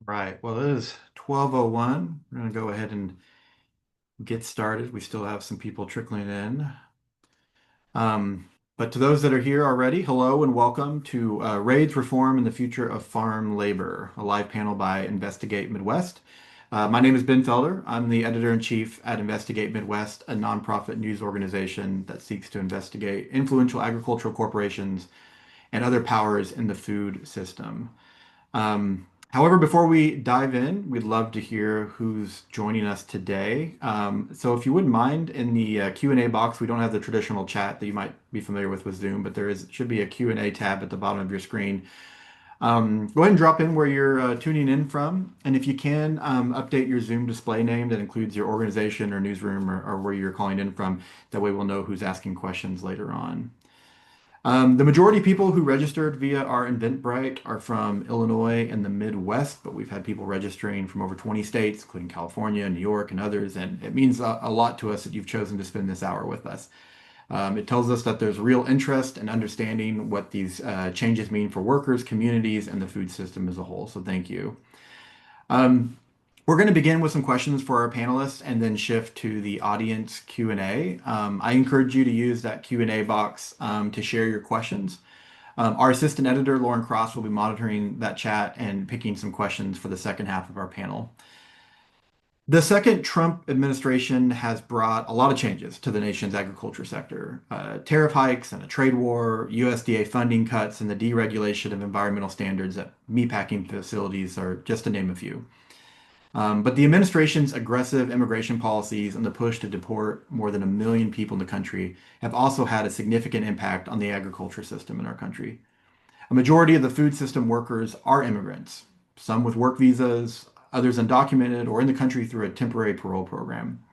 Right. Well, it is 12:01. We're going to go ahead and get started. We still have some people trickling in. But to those that are here already, hello and welcome to Raids Reform and the Future of Farm Labor, a live panel by Investigate Midwest. My name is Ben Felder. I'm the editor-in-chief at Investigate Midwest, a nonprofit news organization that seeks to investigate influential agricultural corporations and other powers in the food system. However, before we dive in, we'd love to hear who's joining us today. So if you wouldn't mind, in the Q&A box, we don't have the traditional chat that you might be familiar with Zoom, but should be a Q&A tab at the bottom of your screen. Go ahead and drop in where you're tuning in from. And if you can, update your Zoom display name that includes your organization or newsroom or where you're calling in from. That way we'll know who's asking questions later on. The majority of people who registered via our Eventbrite are from Illinois and the Midwest, but we've had people registering from over 20 states, including California, New York, and others. And it means a lot to us that you've chosen to spend this hour with us. It tells us that there's real interest in understanding what these changes mean for workers, communities, and the food system as a whole. So thank you. Um, we're going to begin with some questions for our panelists and then shift to the audience Q&A. I encourage you to use that Q&A box to share your questions. Our assistant editor, Lauren Cross, will be monitoring that chat and picking some questions for the second half of our panel. The second Trump administration has brought a lot of changes to the nation's agriculture sector. Tariff hikes and a trade war, USDA funding cuts, and the deregulation of environmental standards at meatpacking facilities are just to name a few. But the administration's aggressive immigration policies and the push to deport more than 1 million people in the country have also had a significant impact on the agriculture system in our country. A majority of the food system workers are immigrants, some with work visas, others undocumented or in the country through a temporary parole program.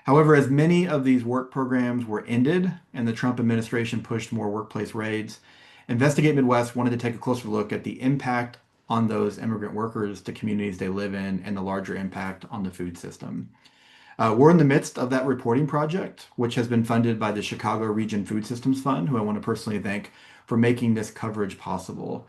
However, as many of these work programs were ended and the Trump administration pushed more workplace raids, Investigate Midwest wanted to take a closer look at the impact on those immigrant workers, the communities they live in, and the larger impact on the food system. We're in the midst of that reporting project, which has been funded by the Chicago Region Food Systems Fund, who I want to personally thank for making this coverage possible.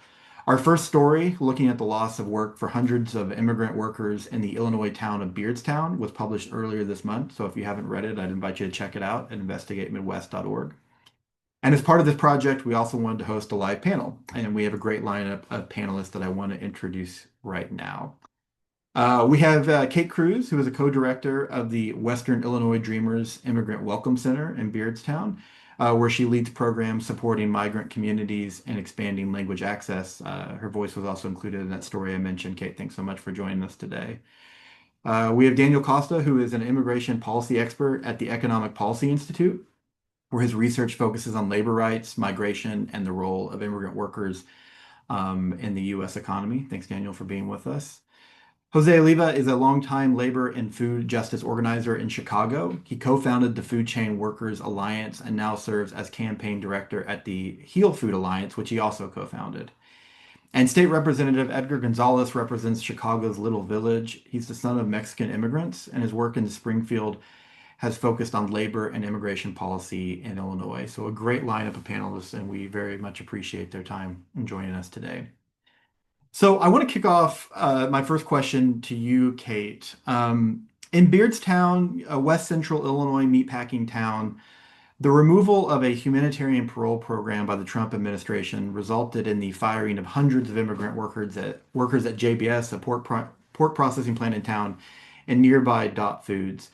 Our first story, looking at the loss of work for hundreds of immigrant workers in the Illinois town of Beardstown, was published earlier this month. So if you haven't read it, I'd invite you to check it out at investigatemidwest.org. And as part of this project, we also wanted to host a live panel, and we have a great lineup of panelists that I want to introduce right now. We have Kate Cruz, who is a co-director of the Western Illinois Dreamers Immigrant Welcome Center in Beardstown, where she leads programs supporting migrant communities and expanding language access. Her voice was also included in that story I mentioned. Kate, thanks so much for joining us today. We have Daniel Costa, who is an immigration policy expert at the Economic Policy Institute, where his research focuses on labor rights, migration, and the role of immigrant workers in the U.S. economy. Thanks, Daniel, for being with us. Jose Oliva is a longtime labor and food justice organizer in Chicago. He co-founded the Food Chain Workers Alliance and now serves as campaign director at the Heal Food Alliance, which he also co-founded. And State Representative Edgar Gonzalez represents Chicago's Little Village. He's the son of Mexican immigrants, and his work in Springfield has focused on labor and immigration policy in Illinois. So a great lineup of panelists, and we very much appreciate their time in joining us today. So I want to kick off my first question to you, Kate. In Beardstown, a West Central Illinois meatpacking town, the removal of a humanitarian parole program by the Trump administration resulted in the firing of hundreds of immigrant workers at JBS, a pork processing plant in town, and nearby Dot Foods.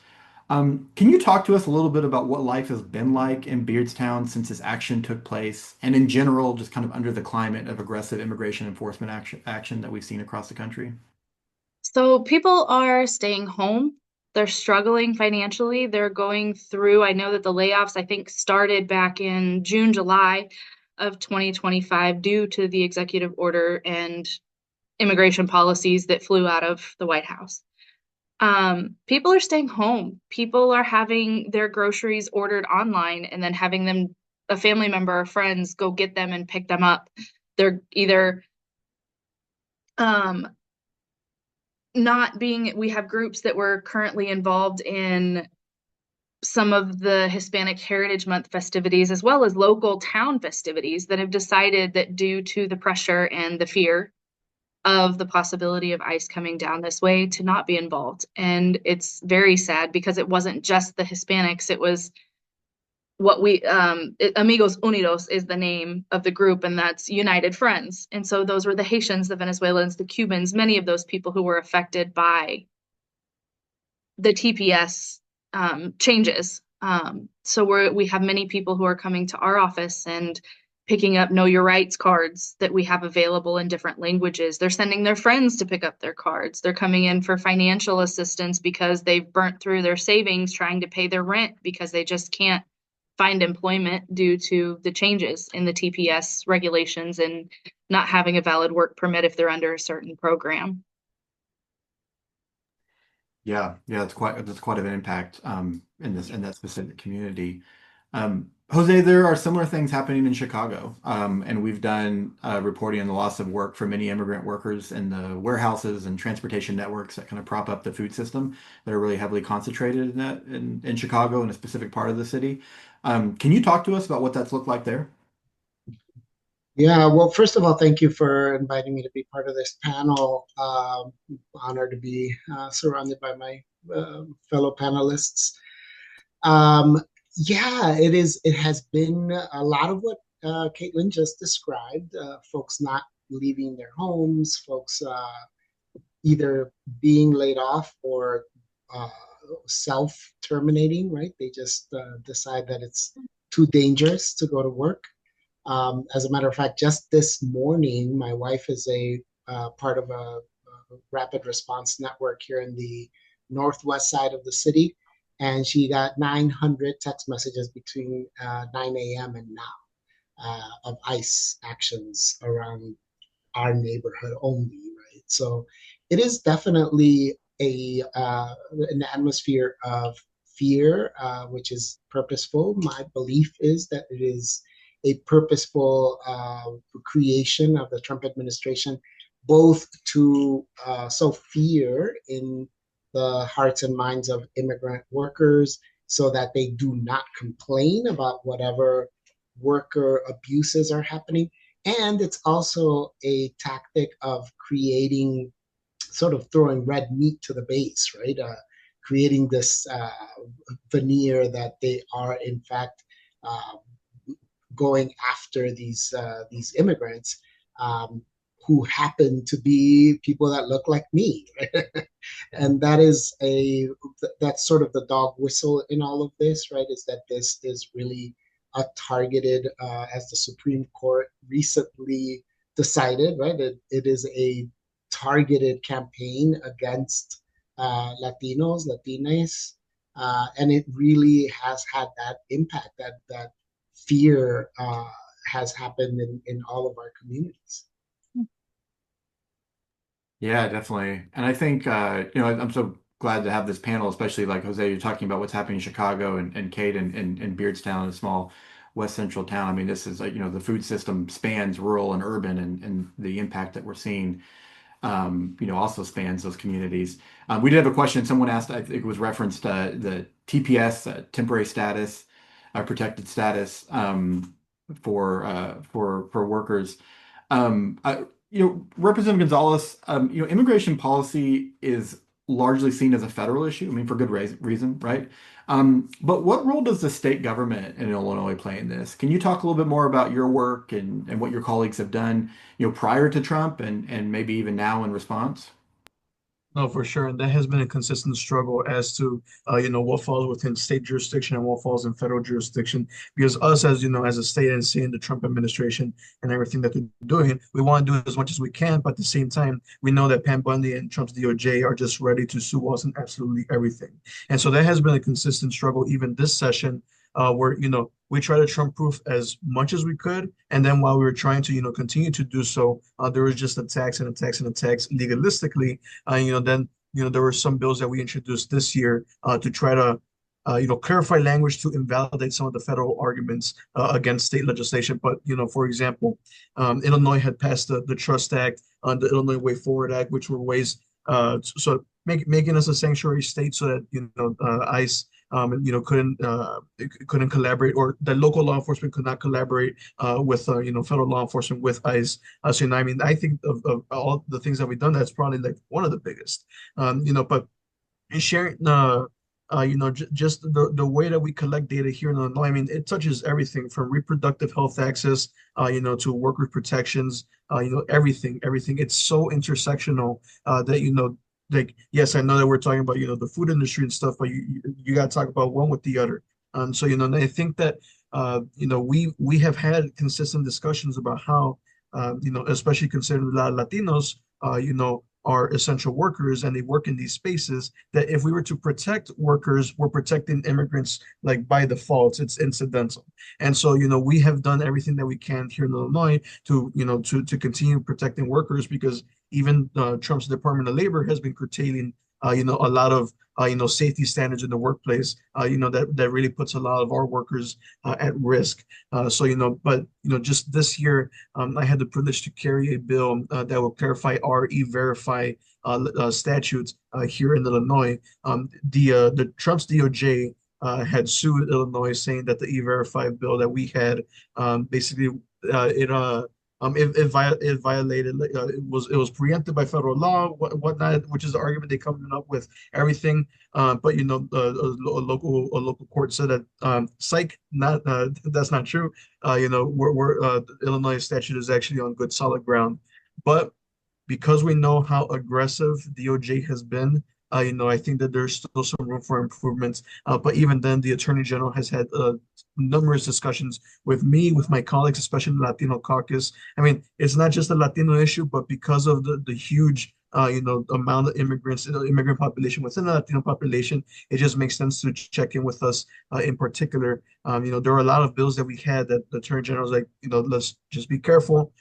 Can you talk to us a little bit about what life has been like in Beardstown since this action took place, and in general, just kind of under the climate of aggressive immigration enforcement action that we've seen across the country? So people are staying home. They're struggling financially. They're going through, I know that the layoffs, I think, started back in June, July of 2025 due to the executive order and immigration policies that flew out of the White House. People are staying home. People are having their groceries ordered online and then having them, a family member or friends, go get them and pick them up. They're either um, not being, we have groups that were currently involved in some of the Hispanic Heritage Month festivities, as well as local town festivities, that have decided that due to the pressure and the fear of the possibility of ICE coming down this way to not be involved. And it's very sad because it wasn't just the Hispanics, it was Amigos Unidos is the name of the group, and that's United Friends. And so those were the Haitians, the Venezuelans, the Cubans, many of those people who were affected by the TPS changes. So we have many people who are coming to our office and picking up Know Your Rights cards that we have available in different languages. They're sending their friends to pick up their cards. They're coming in for financial assistance because they've burnt through their savings trying to pay their rent because they just can't find employment due to the changes in the TPS regulations and not having a valid work permit if they're under a certain program. Yeah, yeah, that's quite an impact in that specific community. Jose, there are similar things happening in Chicago, and we've done reporting on the loss of work for many immigrant workers in the warehouses and transportation networks that kind of prop up the food system that are really heavily concentrated in Chicago in a specific part of the city. Can you talk to us about what that's looked like there? Yeah, well, first of all, thank you for inviting me to be part of this panel. Honored to be surrounded by my fellow panelists. Um, yeah, it is. It has been a lot of what Caitlin just described. Folks not leaving their homes, folks either being laid off or uh, self-terminating, right? They just decide that it's too dangerous to go to work. As a matter of fact, just this morning, my wife is a part of a rapid response network here in the northwest side of the city, and she got 900 text messages between 9 a.m. and now of ICE actions around our neighborhood only, right? So it is definitely a an atmosphere of fear, which is purposeful. My belief is that it is a purposeful creation of the Trump administration, both to sow fear in the hearts and minds of immigrant workers so that they do not complain about whatever worker abuses are happening. And it's also a tactic of creating, sort of throwing red meat to the base, right? Creating this veneer that they are, in fact, uh, going after these immigrants who happen to be people that look like me. And that is that's sort of the dog whistle in all of this, right? Is that this is really a targeted, as the Supreme Court recently decided, right? It is a targeted campaign against Latinos, Latinas, and it really has had that impact. That fear has happened in all of our communities. Yeah, definitely. And I think I'm so glad to have this panel, especially like Jose, you're talking about what's happening in Chicago and Kate in Beardstown, a small West Central town. I mean, this is like, the food system spans rural and urban and the impact that we're seeing also spans those communities. We did have a question. Someone asked, I think it was referenced the TPS, temporary status, protected status for workers. Representative Gonzalez, immigration policy is largely seen as a federal issue. I mean, for good reason, right? But what role does the state government in Illinois play in this? Can you talk a little bit more about your work and what your colleagues have done, prior to Trump and maybe even now in response? No, for sure. And that has been a consistent struggle as to, what falls within state jurisdiction and what falls in federal jurisdiction. Because us, as you know, as a state and seeing the Trump administration and everything that they're doing, we want to do as much as we can. But at the same time, we know that Pam Bundy and Trump's DOJ are just ready to sue us on absolutely everything. And so that has been a consistent struggle, even this session, where, we try to Trump proof as much as we could. And then while we were trying to, continue to do so, there was just attacks and attacks and attacks legalistically. Then, there were some bills that we introduced this year to try to, clarify language to invalidate some of the federal arguments against state legislation. But, for example, Illinois had passed the Trust Act, the Illinois Way Forward Act, which were ways making us a sanctuary state so that, ICE and couldn't collaborate, or that local law enforcement could not collaborate with federal law enforcement with ICE. I mean, I think of all the things that we've done, that's probably like one of the biggest. But and sharing just the way that we collect data here in Illinois. I mean, it touches everything from reproductive health access, to worker protections, everything. It's so intersectional that like, yes, I know that we're talking about the food industry and stuff, but you got to talk about one with the other. And I think that we have had consistent discussions about how especially considering Latinos, are essential workers and they work in these spaces, that if we were to protect workers, we're protecting immigrants like by default. It's incidental. And so, we have done everything that we can here in Illinois to continue protecting workers, because even Trump's Department of Labor has been curtailing a lot of safety standards in the workplace, that really puts a lot of our workers at risk. But just this year, I had the privilege to carry a bill that will clarify our e-verify statutes here in Illinois. The Trump's DOJ had sued Illinois, saying that the e-verify bill that we had, basically it violated, it was preempted by federal law, whatnot, which is the argument they coming up with everything. But a local court said that, psych, not that's not true. The Illinois statute is actually on good solid ground. But because we know how aggressive DOJ has been, I think that there's still some room for improvements. But even then, the Attorney General has had numerous discussions with me, with my colleagues, especially in the Latino caucus. I mean, it's not just a Latino issue, but because of the huge amount of immigrants, immigrant population within the Latino population, it just makes sense to check in with us in particular. There were a lot of bills that we had that the Attorney General was like, let's just be careful,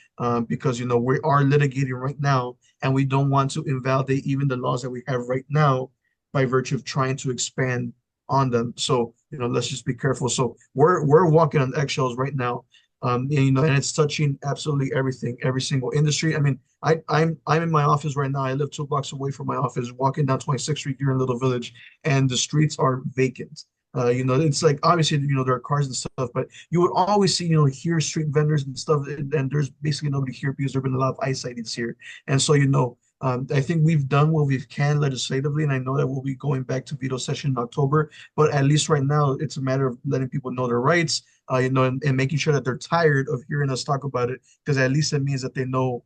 because we are litigating right now, and we don't want to invalidate even the laws that we have right now by virtue of trying to expand on them. So let's just be careful. So we're walking on eggshells right now, and it's touching absolutely everything, every single industry. I mean, I'm in my office right now. I live 2 blocks away from my office, walking down 26th Street here in Little Village, and the streets are vacant. It's like, obviously, there are cars and stuff, but you would always see, here street vendors and stuff, and there's basically nobody here because there've been a lot of ICE sightings here. And so, I think we've done what we can legislatively, and I know that we'll be going back to veto session in October, but at least right now, it's a matter of letting people know their rights, and making sure that they're tired of hearing us talk about it, because at least it means that they know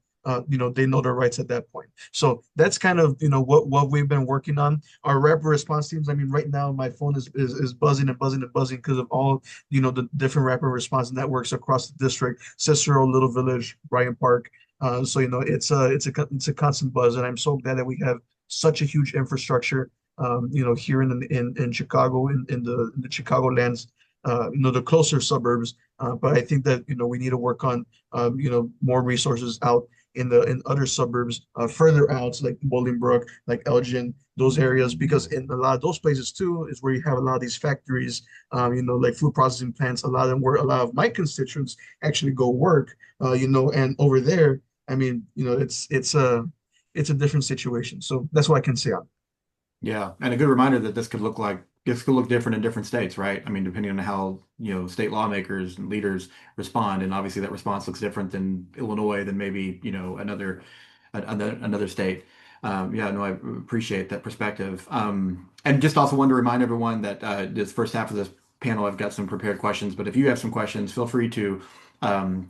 their rights at that point. So that's kind of what we've been working on. Our rapid response teams. I mean, right now my phone is buzzing and buzzing and buzzing because of all the different rapid response networks across the district: Cicero, Little Village, Bryant Park. So it's a constant buzz, and I'm so glad that we have such a huge infrastructure. Here in Chicago, in the Chicagolands, the closer suburbs. But I think that we need to work on more resources out in other suburbs, further out, like Bolingbrook, like Elgin, those areas, because in a lot of those places too is where you have a lot of these factories, like food processing plants. A lot of them, where a lot of my constituents actually go work, and over there, I mean, it's a different situation. So that's what I can say on it. Yeah, and a good reminder that this could look different in different states, right? I mean, depending on how, state lawmakers and leaders respond, and obviously that response looks different in Illinois than maybe, another state. Yeah, no, I appreciate that perspective. And just also wanted to remind everyone that this first half of this panel, I've got some prepared questions, but if you have some questions, feel free to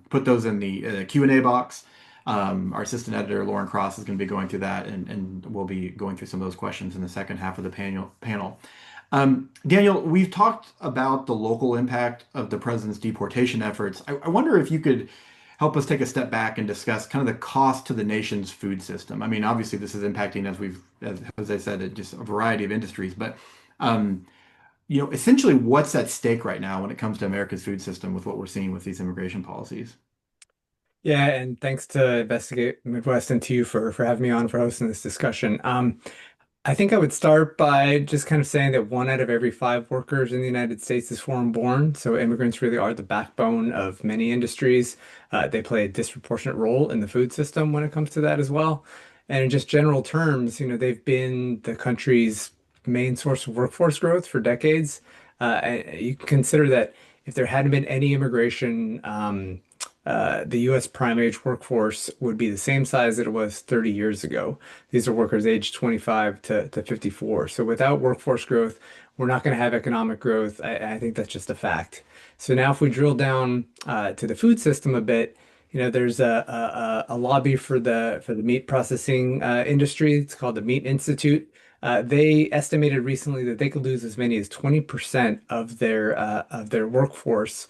put those in the Q&A box. Our assistant editor, Lauren Cross, is going to be going through that, and we'll be going through some of those questions in the second half of the panel. Daniel, we've talked about the local impact of the president's deportation efforts. I wonder if you could help us take a step back and discuss kind of the cost to the nation's food system. I mean, obviously, this is impacting, as I said, just a variety of industries, but essentially, what's at stake right now when it comes to America's food system with what we're seeing with these immigration policies? Yeah, and thanks to Investigate Midwest and to you for having me on for hosting this discussion. I think I would start by just kind of saying that 1 out of every 5 workers in the United States is foreign born. So immigrants really are the backbone of many industries. They play a disproportionate role in the food system when it comes to that as well. And in just general terms, they've been the country's main source of workforce growth for decades. You can consider that if there hadn't been any immigration, the U.S. prime age workforce would be the same size that it was 30 years ago. These are workers aged 25 to 54. So without workforce growth, we're not going to have economic growth. I think that's just a fact. So now if we drill down to the food system a bit, there's a lobby for the meat processing industry. It's called the Meat Institute. They estimated recently that they could lose as many as 20% of their workforce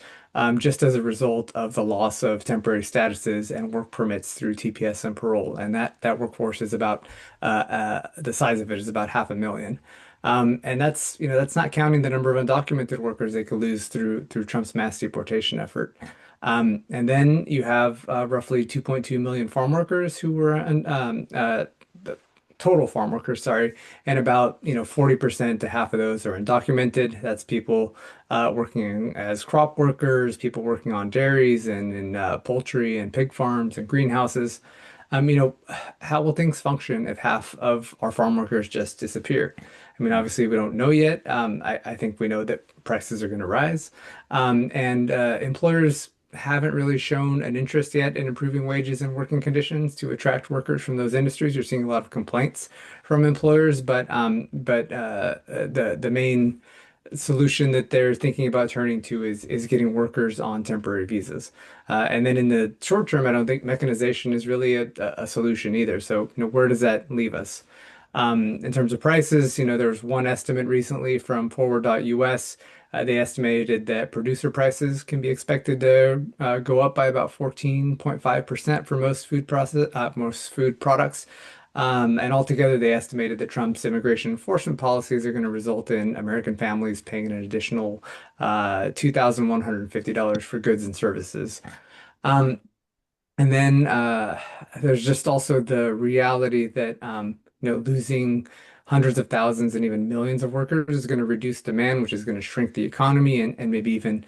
just as a result of the loss of temporary statuses and work permits through TPS and parole. And that workforce is about the size of it is about 500,000. And that's not counting the number of undocumented workers they could lose through Trump's mass deportation effort. And then you have roughly 2.2 million farm workers who were total farm workers, sorry, and about 40% to half of those are undocumented. That's people working as crop workers, people working on dairies and in poultry and pig farms and greenhouses. How will things function if half of our farm workers just disappear? I mean, obviously, we don't know yet. I think we know that prices are going to rise. And employers haven't really shown an interest yet in improving wages and working conditions to attract workers from those industries. You're seeing a lot of complaints from employers, but the main solution that they're thinking about turning to is getting workers on temporary visas. And then in the short term, I don't think mechanization is really a solution either. So, where does that leave us? In terms of prices, there was one estimate recently from forward.us. They estimated that producer prices can be expected to go up by about 14.5% for most food products. And altogether, they estimated that Trump's immigration enforcement policies are going to result in American families paying an additional $2,150 for goods and services. Um, and then there's just also the reality that losing hundreds of thousands and even millions of workers is going to reduce demand, which is going to shrink the economy and maybe even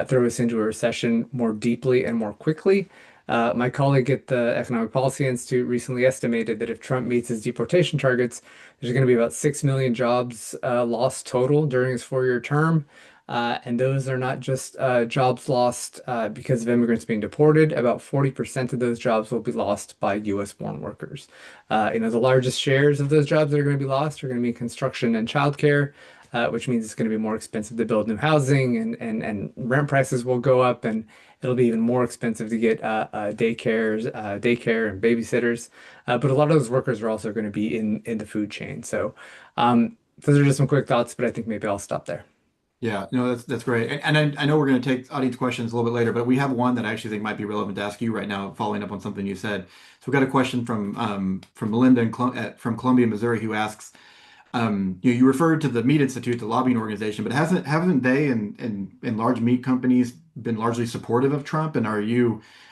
throw us into a recession more deeply and more quickly. My colleague at the Economic Policy Institute recently estimated that if Trump meets his deportation targets, there's going to be about 6 million jobs lost total during his 4-year term. And those are not just jobs lost because of immigrants being deported. About 40% of those jobs will be lost by US-born workers. The largest shares of those jobs that are going to be lost are going to be construction and childcare, which means it's going to be more expensive to build new housing and rent prices will go up and it'll be even more expensive to get daycare and babysitters. But a lot of those workers are also going to be in the food chain. So those are just some quick thoughts, but I think maybe I'll stop there. Yeah, no, that's great. And I know we're going to take audience questions a little bit later, but we have one that I actually think might be relevant to ask you right now, following up on something you said. So we've got a question from Melinda from Columbia, Missouri, who asks, you referred to the Meat Institute, the lobbying organization, but haven't they and large meat companies been largely supportive of Trump? And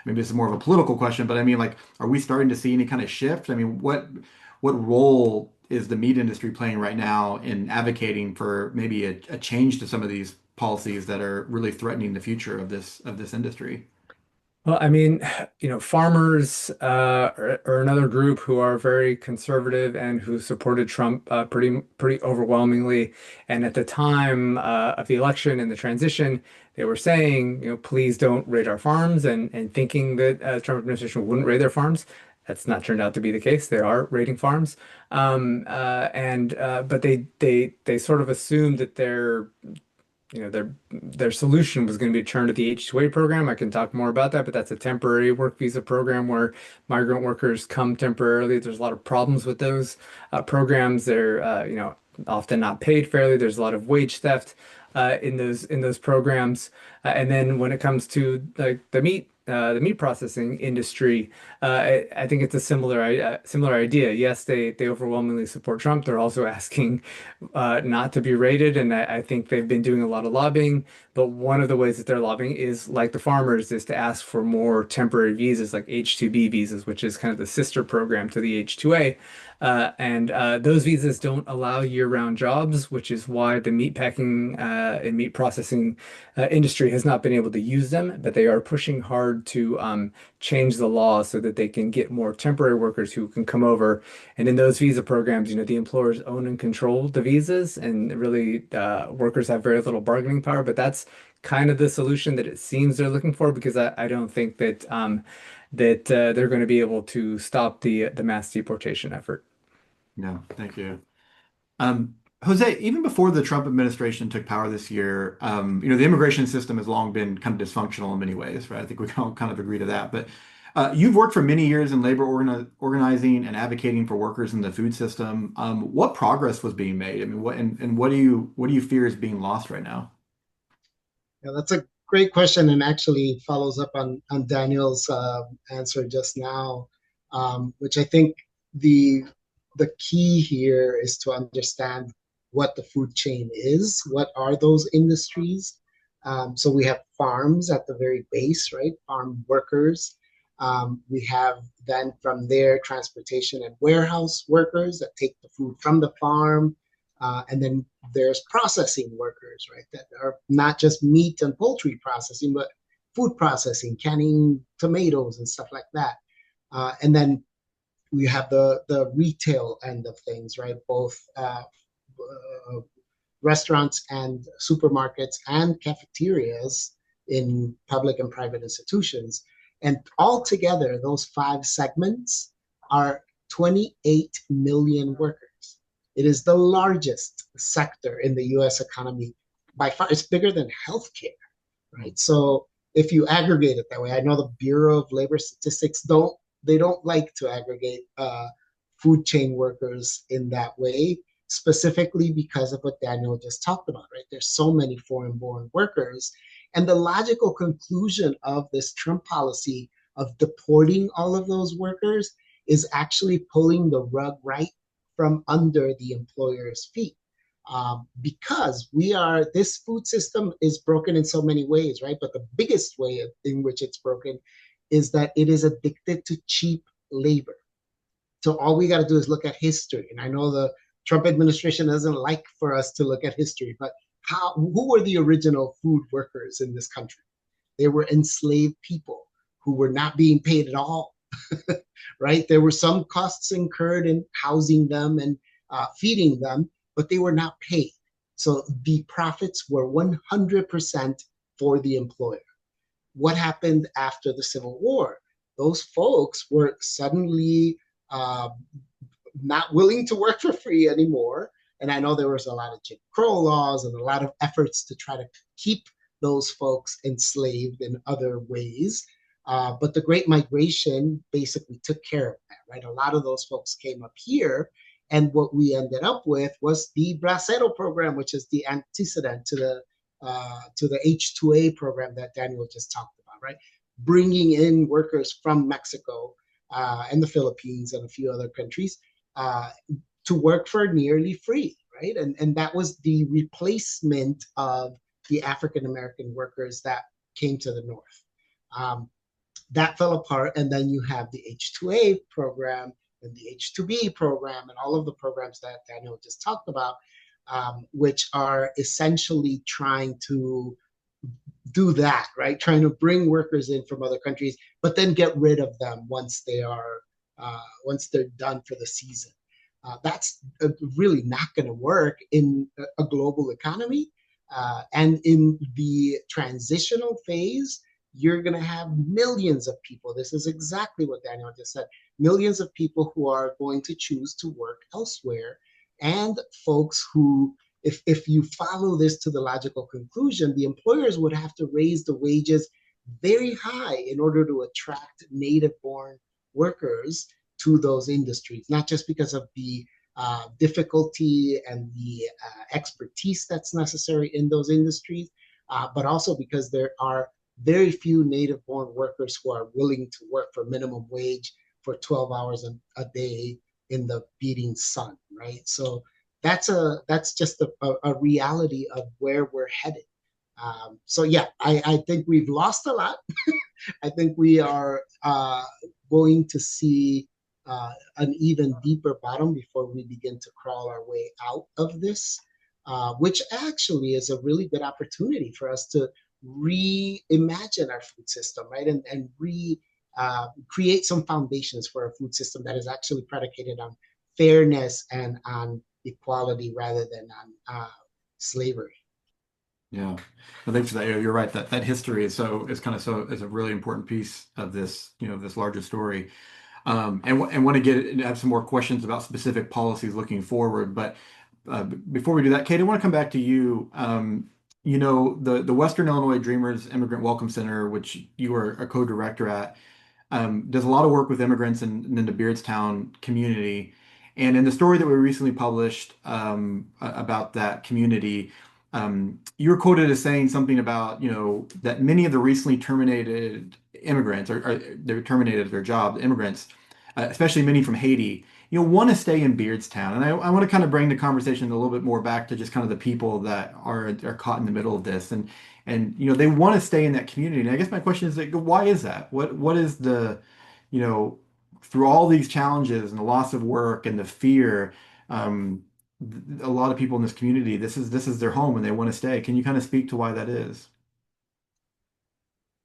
maybe this is more of a political question, but I mean, like, are we starting to see any kind of shift? I mean, what role is the meat industry playing right now in advocating for maybe a change to some of these policies that are really threatening the future of this industry? Well, I mean, farmers are another group who are very conservative and who supported Trump pretty overwhelmingly. And at the time of the election and the transition, they were saying, please don't raid our farms, and thinking that Trump administration wouldn't raid their farms. That's not turned out to be the case. They are raiding farms, but they sort of assumed that their solution was going to be turned to the H-2A program. I can talk more about that, but that's a temporary work visa program where migrant workers come temporarily. There's a lot of problems with those programs. They're often not paid fairly. There's a lot of wage theft in those programs. And then when it comes to like the meat processing industry, I think it's a similar idea. Yes, they overwhelmingly support Trump. They're also asking not to be raided, and I think they've been doing a lot of lobbying. But one of the ways that they're lobbying is, like the farmers, is to ask for more temporary visas, like H-2B visas, which is kind of the sister program to the H-2A. And those visas don't allow year-round jobs, which is why the meatpacking and meat processing industry has not been able to use them. But they are pushing hard to change the law so that they can get more temporary workers who can come over. And in those visa programs, the employers own and control the visas, and really workers have very little bargaining power. But that's kind of the solution that it seems they're looking for, because I don't think that they're going to be able to stop the mass deportation effort. No, thank you. Jose, even before the Trump administration took power this year, the immigration system has long been kind of dysfunctional in many ways, right? I think we can all kind of agree to that. But you've worked for many years in labor organizing and advocating for workers in the food system. What progress was being made? I mean, what do you fear is being lost right now? Yeah, that's a great question, and actually follows up on Daniel's answer just now, which I think the the key here is to understand what the food chain is. What are those industries? So we have farms at the very base, right? Farm workers. We have then from there transportation and warehouse workers that take the food from the farm, and then there's processing workers, right? That are not just meat and poultry processing, but food processing, canning tomatoes and stuff like that. And then we have the retail end of things, right? Both restaurants and supermarkets and cafeterias in public and private institutions. And altogether, those five segments are 28 million workers. It is the largest sector in the US economy by far. It's bigger than healthcare, right? So if you aggregate it that way, I know the Bureau of Labor Statistics don't like to aggregate food chain workers in that way, specifically because of what Daniel just talked about, right? There's so many foreign-born workers. And the logical conclusion of this Trump policy of deporting all of those workers is actually pulling the rug right from under the employer's feet. Because this food system is broken in so many ways, right? But the biggest way in which it's broken is that it is addicted to cheap labor. So all we got to do is look at history. And I know the Trump administration doesn't like for us to look at history, but who were the original food workers in this country? They were enslaved people who were not being paid at all, right? There were some costs incurred in housing them and feeding them, but they were not paid. So the profits were 100% for the employer. What happened after the Civil War? Those folks were suddenly uh, not willing to work for free anymore. And I know there was a lot of Jim Crow laws and a lot of efforts to try to keep those folks enslaved in other ways. But the Great Migration basically took care of that, right? A lot of those folks came up here. And what we ended up with was the Bracero program, which is the antecedent to the H-2A program that Daniel just talked about, right? Bringing in workers from Mexico and the Philippines and a few other countries uh, to work for nearly free, right? And that was the replacement of the African American workers that came to the north. Um, that fell apart, and then you have the H-2A program and the H-2B program and all of the programs that Daniel just talked about, which are essentially trying to do that, right? Trying to bring workers in from other countries, but then get rid of them once they're done for the season. That's really not going to work in a global economy. And in the transitional phase, you're going to have millions of people. This is exactly what Daniel just said. Millions of people who are going to choose to work elsewhere, and folks who, if you follow this to the logical conclusion, the employers would have to raise the wages very high in order to attract native born workers to those industries, not just because of the difficulty and the expertise that's necessary in those industries, but also because there are very few native born workers who are willing to work for minimum wage for 12 hours a day in the beating sun, right? So that's just a reality of where we're headed. So yeah, I think we've lost a lot. I think we are going to see an even deeper bottom before we begin to crawl our way out of this, which actually is a really good opportunity for us to reimagine our food system, right? And create some foundations for a food system that is actually predicated on fairness and on equality rather than on slavery. Yeah, well, thanks for that. You're right. That history is kind of so is a really important piece of this, this larger story. And want to have some more questions about specific policies looking forward. But before we do that, Kate, I want to come back to you. The Western Illinois Dreamers Immigrant Welcome Center, which you are a co-director at, does a lot of work with immigrants in the Beardstown community. And in the story that we recently published about that community, you were quoted as saying something about, that many of the recently terminated immigrants, or they're terminated their job, immigrants, especially many from Haiti, want to stay in Beardstown. And I want to kind of bring the conversation a little bit more back to just kind of the people that are caught in the middle of this. And they want to stay in that community. And I guess my question is, like, why is that? What is the, you know, through all these challenges and the loss of work and the fear, a lot of people in this community, this is their home and they want to stay. Can you kind of speak to why that is?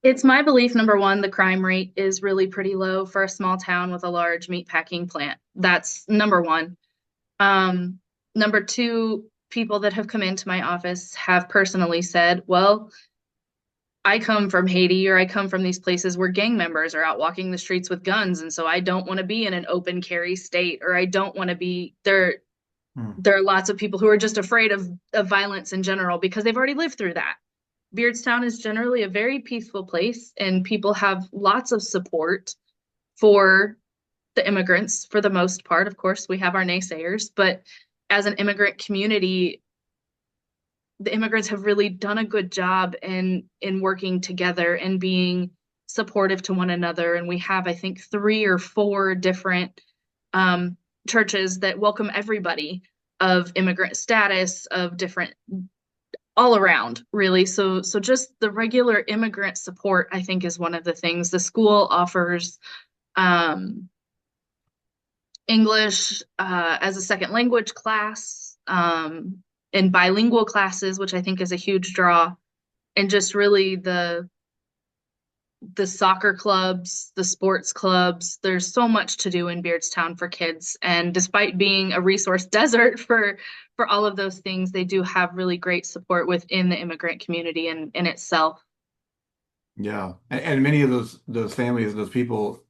It's my belief, number one, the crime rate is really pretty low for a small town with a large meatpacking plant. That's number one. Number two, people that have come into my office have personally said, well, I come from Haiti or I come from these places where gang members are out walking the streets with guns. And so I don't want to be in an open carry state, or I don't want to be there. Hmm. There are lots of people who are just afraid of violence in general because they've already lived through that. Beardstown is generally a very peaceful place, and people have lots of support for the immigrants for the most part. Of course, we have our naysayers, but as an immigrant community, the immigrants have really done a good job in working together and being supportive to one another. And we have, I think, 3 or 4 different churches that welcome everybody of immigrant status, of different all around, really. So just the regular immigrant support, I think, is one of the things. The school offers English as a second language class, and bilingual classes, which I think is a huge draw. And just really the soccer clubs, the sports clubs. There's so much to do in Beardstown for kids. And despite being a resource desert for all of those things, they do have really great support within the immigrant community in itself. Yeah, and many of those families, those people,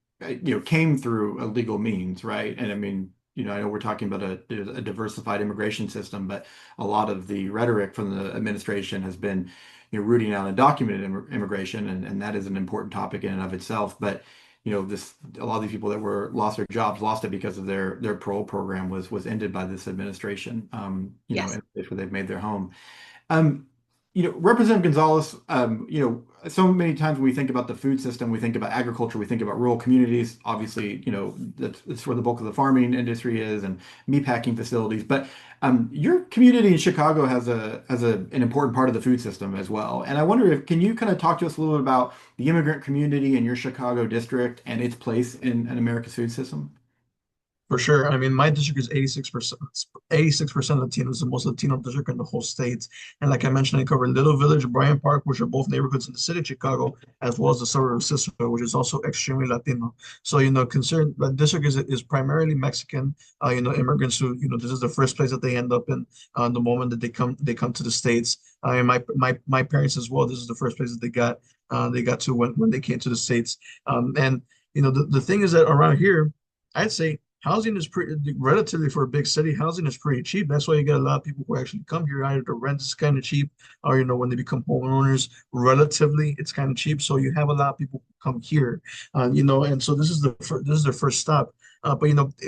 came through a legal means, right? And I mean, I know we're talking about a diversified immigration system, but a lot of the rhetoric from the administration has been, rooting out undocumented immigration, and that is an important topic in and of itself. But a lot of these people that were lost their jobs lost it because of their parole program was ended by this administration. Yes. In a place where they've made their home. Um, Representative Gonzalez, so many times when we think about the food system, we think about agriculture, we think about rural communities. Obviously, that's where the bulk of the farming industry is and meatpacking facilities. But your community in Chicago has an important part of the food system as well. And I wonder can you kind of talk to us a little bit about the immigrant community in your Chicago district and its place in America's food system? For sure. I mean, my district is 86% Latinos, the most Latino district in the whole state. And like I mentioned, I cover Little Village, Bryant Park, which are both neighborhoods in the city of Chicago, as well as the suburb of Cicero, which is also extremely Latino. So, concern the district is primarily Mexican, immigrants who, this is the first place that they end up in the moment that they come to the States. And my parents as well, this is the first place that they got to when they came to the States. And the thing is that around here, I'd say housing is pretty relatively for a big city. Housing is pretty cheap. That's why you get a lot of people who actually come here. Either the rent is kind of cheap, or when they become homeowners, relatively it's kind of cheap. So you have a lot of people who come here, and so this is the first stop. But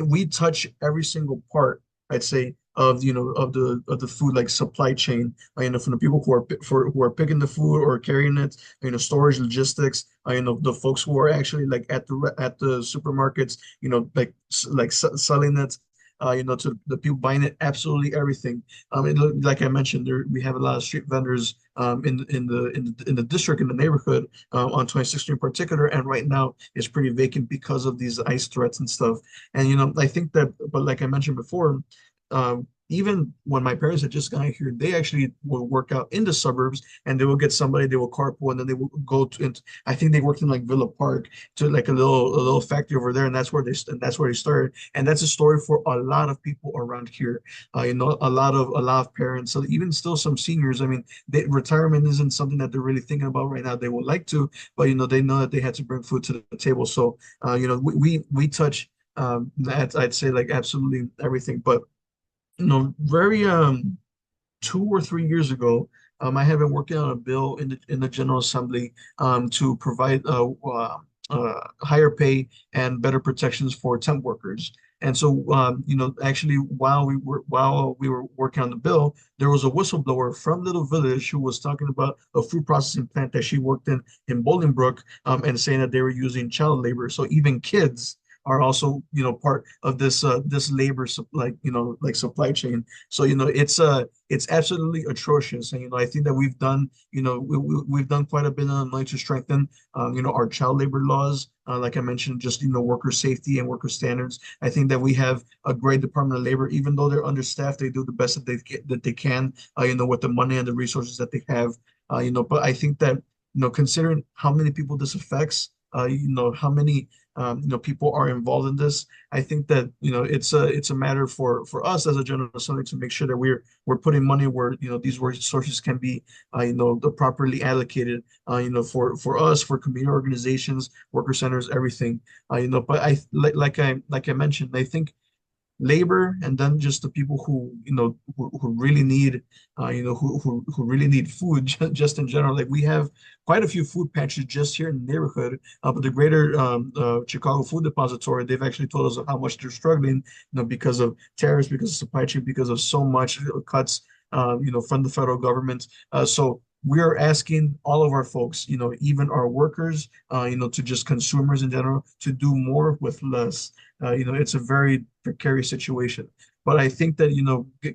we touch every single part, I'd say, of of the food like supply chain. From the people who are picking the food or carrying it, storage, logistics. The folks who are actually like at the supermarkets, selling it. to the people buying it, absolutely everything. Like I mentioned, we have a lot of street vendors in the district, in the neighborhood, on 26th Street in particular, and right now it's pretty vacant because of these ICE threats and stuff. And I think that, but like I mentioned before, even when my parents had just gotten here, they actually will work out in the suburbs, and they will get somebody, they will carpool, and then they will go to. And I think they worked in like Villa Park, to like a little factory over there, and that's where they started. And that's a story for a lot of people around here. A lot of parents, so even still some seniors. I mean, retirement isn't something that they're really thinking about right now. They would like to, but they know that they had to bring food to the table. So we touch that, I'd say, like absolutely everything. But very 2 or 3 years ago, I have been working on a bill in the General Assembly, to provide higher pay and better protections for temp workers. And so, actually, while we were working on the bill, there was a whistleblower from Little Village who was talking about a food processing plant that she worked in Bolingbrook, and saying that they were using child labor. So even kids are also, part of this labor, like supply chain. So it's absolutely atrocious. And I think that we've done quite a bit on like to strengthen our child labor laws. Like I mentioned, just worker safety and worker standards. I think that we have a great Department of Labor. Even though they're understaffed, they do the best that they can, with the money and the resources that they have. But I think that, considering how many people this affects, how many people are involved in this. I think that it's a matter for us as a General Assembly to make sure that we're putting money where these resources can be properly allocated, for us, for community organizations, worker centers, everything. But like I mentioned, I think labor, and then just the people who really need who really need food, just in general. Like, we have quite a few food pantries just here in the neighborhood, but the greater Chicago Food Depository, they've actually told us of how much they're struggling, because of tariffs, because of supply chain, because of so much cuts, from the federal government. So we are asking all of our folks, even our workers, to just consumers in general, to do more with less. It's a very precarious situation. But I think that,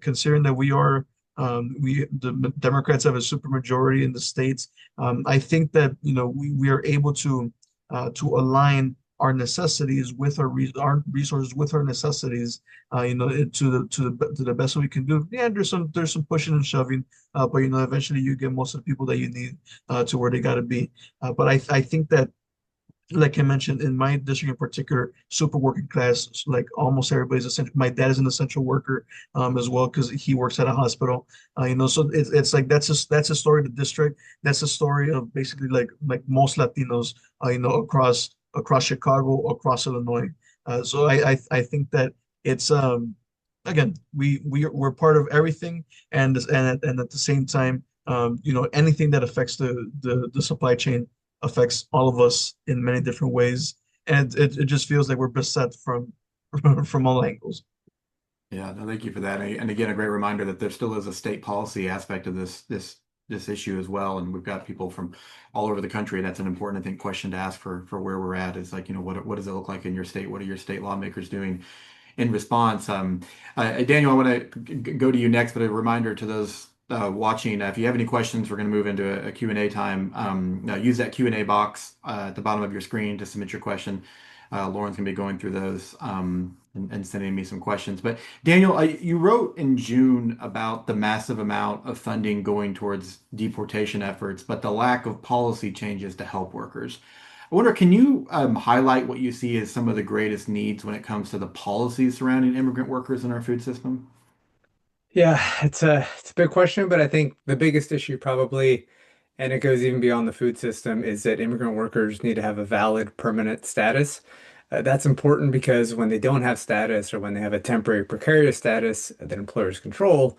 considering that the Democrats have a supermajority in the states, I think that, we are able to align our necessities with our resources with our necessities, to the best we can do. Yeah, there's some pushing and shoving, but eventually you get most of the people that you need, to where they got to be. But I think that, like I mentioned, in my district in particular, super working class, like almost everybody's essential. My dad is an essential worker, as well, because he works at a hospital. So it's like that's a story of the district. That's a story of basically like most Latinos, across Chicago, across Illinois. So I think that it's again, we're part of everything, and at the same time, anything that affects the supply chain affects all of us in many different ways, and it just feels like we're beset from from all angles. Yeah, no, thank you for that. And again, a great reminder that there still is a state policy aspect of this issue as well. And we've got people from all over the country. That's an important, I think, question to ask for where we're at. Is like, what does it look like in your state? What are your state lawmakers doing in response? Daniel, I want to go to you next, but a reminder to those watching, if you have any questions, we're going to move into a Q&A time. Use that Q&A box at the bottom of your screen to submit your question. Lauren's going to be going through those, and sending me some questions. But Daniel, you wrote in June about the massive amount of funding going towards deportation efforts, but the lack of policy changes to help workers. I wonder, can you highlight what you see as some of the greatest needs when it comes to the policies surrounding immigrant workers in our food system? Yeah, it's a big question, but I think the biggest issue probably, and it goes even beyond the food system, is that immigrant workers need to have a valid permanent status. That's important because when they don't have status, or when they have a temporary precarious status that employers control,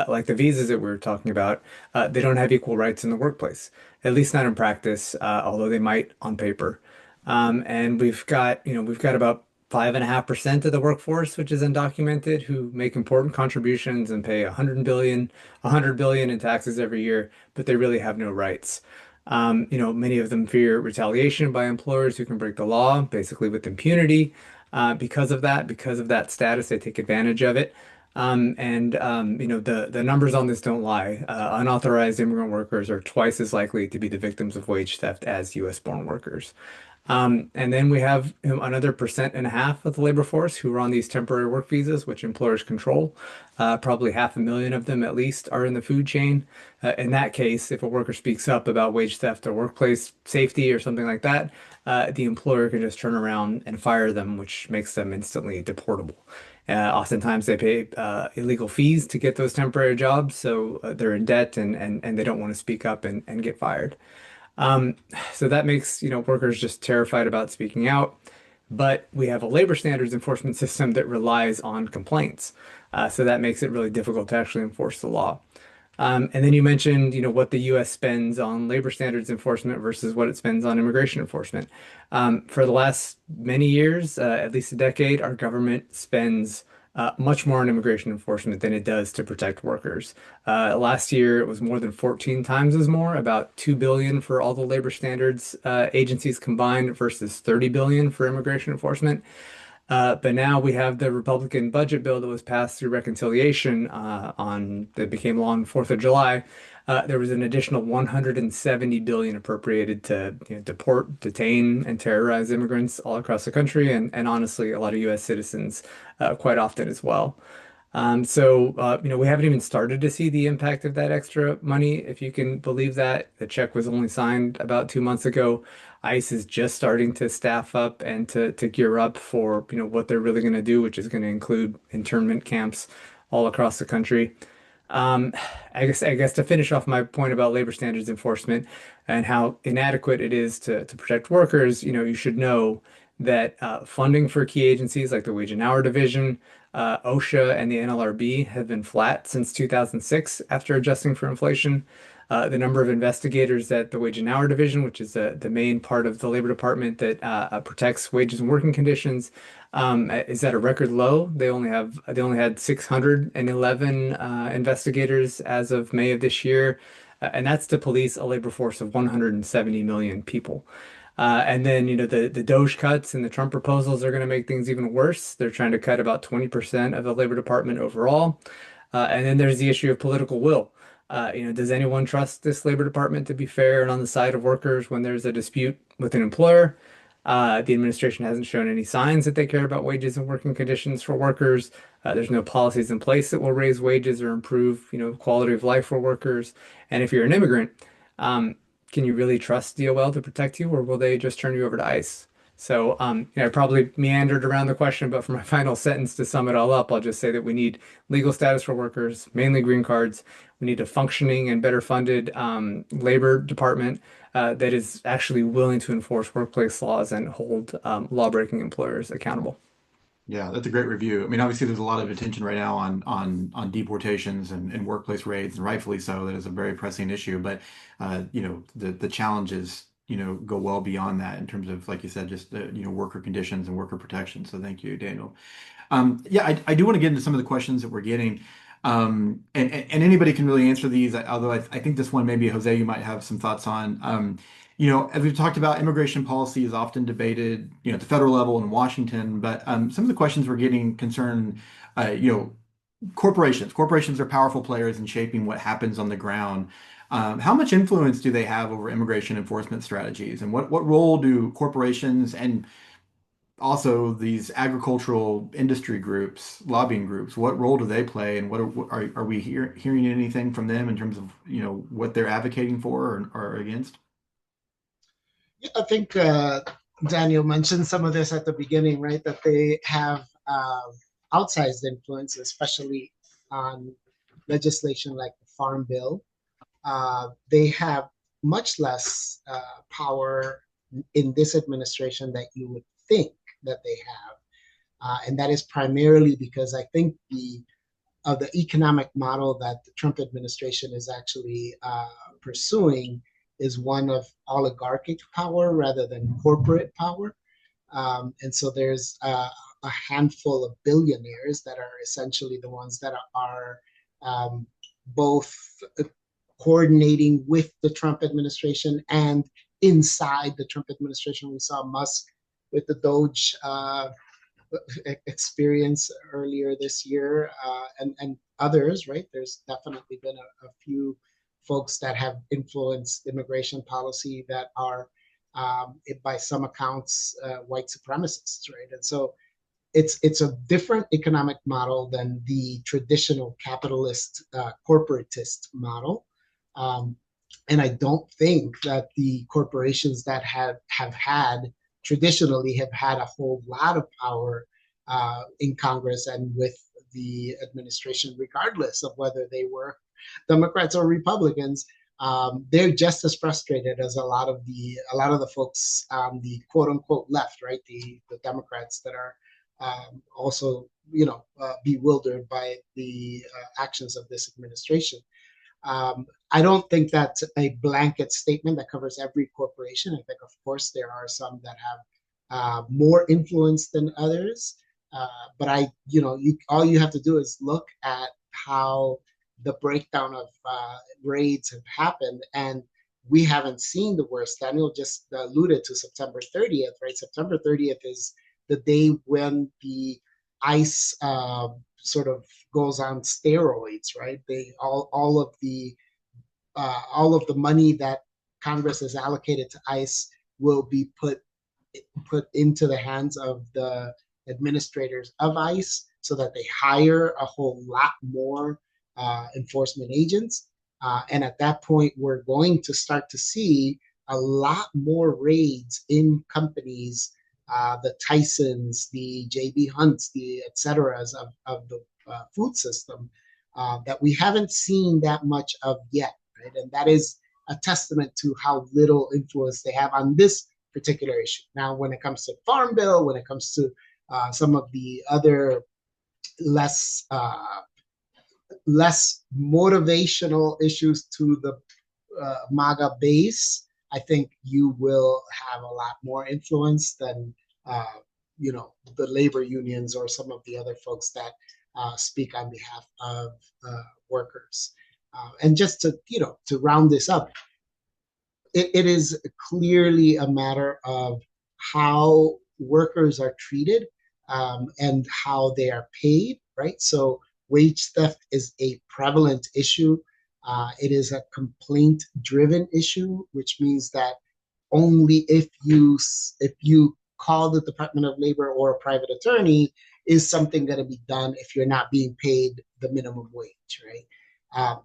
like the visas that we were talking about, they don't have equal rights in the workplace, at least not in practice, although they might on paper. And we've got about 5.5% of the workforce, which is undocumented, who make important contributions and pay 100 billion in taxes every year, but they really have no rights. Many of them fear retaliation by employers who can break the law, basically with impunity. Because of that status, they take advantage of it. The numbers on this don't lie. Unauthorized immigrant workers are twice as likely to be the victims of wage theft as U.S. born workers. And then we have another 1.5% of the labor force who are on these temporary work visas, which employers control. Probably 500,000 of them at least are in the food chain. In that case, if a worker speaks up about wage theft or workplace safety or something like that, the employer can just turn around and fire them, which makes them instantly deportable. Oftentimes, they pay illegal fees to get those temporary jobs, so they're in debt and they don't want to speak up and get fired. Um, so that makes, workers just terrified about speaking out. But we have a labor standards enforcement system that relies on complaints. So that makes it really difficult to actually enforce the law. And then you mentioned, what the U.S. spends on labor standards enforcement versus what it spends on immigration enforcement. For the last many years, at least a decade, our government spends much more on immigration enforcement than it does to protect workers. Last year, it was more than 14 times as more, about 2 billion for all the labor standards agencies combined versus 30 billion for immigration enforcement. But now we have the Republican budget bill that was passed through reconciliation that became law on 4th of July. There was an additional 170 billion appropriated to deport, detain, and terrorize immigrants all across the country, and honestly, a lot of U.S. citizens quite often as well. We haven't even started to see the impact of that extra money, if you can believe that. The check was only signed about 2 months ago. ICE is just starting to staff up and to gear up for, what they're really going to do, which is going to include internment camps all across the country. Um, I guess to finish off my point about labor standards enforcement and how inadequate it is to protect workers, you should know that funding for key agencies like the Wage and Hour Division, OSHA, and the NLRB have been flat since 2006 after adjusting for inflation. The number of investigators at the Wage and Hour Division, which is the main part of the Labor Department that protects wages and working conditions, is at a record low. They only had 611 investigators as of May of this year, and that's to police a labor force of 170 million people. And then, the Doge cuts and the Trump proposals are going to make things even worse. They're trying to cut about 20% of the Labor Department overall. And then there's the issue of political will. Does anyone trust this Labor Department to be fair and on the side of workers when there's a dispute with an employer? The administration hasn't shown any signs that they care about wages and working conditions for workers. There's no policies in place that will raise wages or improve, quality of life for workers. And if you're an immigrant, um, can you really trust DOL to protect you, or will they just turn you over to ICE? So, I probably meandered around the question, but for my final sentence to sum it all up, I'll just say that we need legal status for workers, mainly green cards. We need a functioning and better funded labor department that is actually willing to enforce workplace laws and hold law-breaking employers accountable. Yeah, that's a great review. I mean, obviously, there's a lot of attention right now on deportations and workplace raids, and rightfully so. That is a very pressing issue. But the challenges go well beyond that in terms of, like you said, just worker conditions and worker protection. So thank you, Daniel. Yeah, I do want to get into some of the questions that we're getting. And anybody can really answer these, although I think this one maybe Jose, you might have some thoughts on. As we've talked about, immigration policy is often debated, at the federal level in Washington, but some of the questions we're getting concern, corporations. Corporations are powerful players in shaping what happens on the ground. How much influence do they have over immigration enforcement strategies, and what role do corporations and also these agricultural industry groups, lobbying groups, what role do they play, and are we hearing anything from them in terms of what they're advocating for or against? Yeah, I think Daniel mentioned some of this at the beginning, right? That they have outsized influence, especially on legislation like the Farm Bill. They have much less power in this administration that you would think that they have. And that is primarily because I think the economic model that the Trump administration is actually pursuing is one of oligarchic power rather than corporate power. And so there's a handful of billionaires that are essentially the ones that are both coordinating with the Trump administration and inside the Trump administration. We saw Musk with the Doge experience earlier this year, and others, right? There's definitely been a few folks that have influenced immigration policy that are, by some accounts, white supremacists, right? And so it's a different economic model than the traditional capitalist corporatist model. Um, and I don't think that the corporations that have had traditionally have had a whole lot of power in Congress and with the administration, regardless of whether they were Democrats or Republicans. They're just as frustrated as a lot of the folks on the quote unquote left, right? The Democrats that are also, bewildered by the actions of this administration. I don't think that's a blanket statement that covers every corporation. I think, of course, there are some that have more influence than others. But all you have to do is look at how the breakdown of raids have happened, and we haven't seen the worst. Daniel just alluded to September 30th, right? September 30th is the day when the ICE sort of goes on steroids, right? All of the money that Congress has allocated to ICE will be put into the hands of the administrators of ICE so that they hire a whole lot more enforcement agents. And at that point, we're going to start to see a lot more raids in companies, the Tysons, the JB Hunts, the et ceteras of the food system that we haven't seen that much of yet, right? And that is a testament to how little influence they have on this particular issue. Now, when it comes to Farm Bill, when it comes to some of the other less motivational issues to the MAGA base, I think you will have a lot more influence than the labor unions or some of the other folks that speak on behalf of workers. And just to round this up, it is clearly a matter of how workers are treated and how they are paid, right? So wage theft is a prevalent issue. It is a complaint-driven issue, which means that only if you call the Department of Labor or a private attorney is something going to be done if you're not being paid the minimum wage, right?